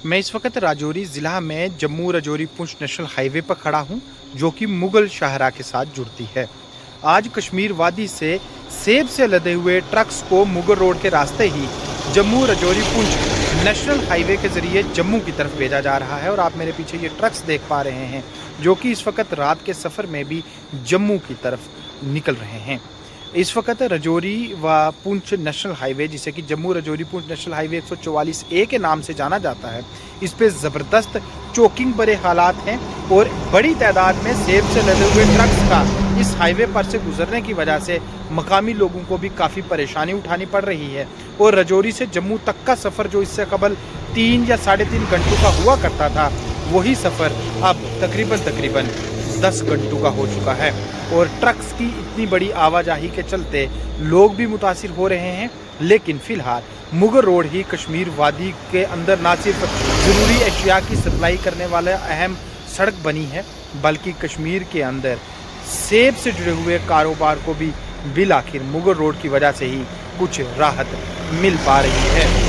मैं इस वक्त राजौरी ज़िला में जम्मू राजौरी पुंछ नेशनल हाईवे पर खड़ा हूं, जो कि मुगल शाहरा के साथ जुड़ती है। आज कश्मीर वादी से सेब से लदे हुए ट्रक्स को मुगल रोड के रास्ते ही जम्मू राजौरी पुंछ नेशनल हाईवे के ज़रिए जम्मू की तरफ भेजा जा रहा है। और आप मेरे पीछे ये ट्रक्स देख पा रहे हैं, जो कि इस वक्त रात के सफ़र में भी जम्मू की तरफ निकल रहे हैं। इस वक्त राजौरी व पुंछ नेशनल हाईवे, जिसे कि Jammu Rajouri Poonch national highway 144A के नाम से जाना जाता है, इस पे ज़बरदस्त चोकिंग भरे हालात हैं और बड़ी तादाद में सेब से लदे हुए ट्रक्स का इस हाईवे पर से गुजरने की वजह से मकामी लोगों को भी काफ़ी परेशानी उठानी पड़ रही है। और राजौरी से जम्मू तक का सफ़र, जो इससे कबल 3 या 3.5 घंटों का हुआ करता था, वही सफ़र अब तकरीबन 10 घंटों का हो चुका है। और ट्रक्स की इतनी बड़ी आवाजाही के चलते लोग भी मुतासिर हो रहे हैं। लेकिन फ़िलहाल मुगल रोड ही कश्मीर वादी के अंदर ना सिर्फ ज़रूरी अशिया की सप्लाई करने वाला अहम सड़क बनी है, बल्कि कश्मीर के अंदर सेब से जुड़े हुए कारोबार को भी बिल आखिर मुगल रोड की वजह से ही कुछ राहत मिल पा रही है।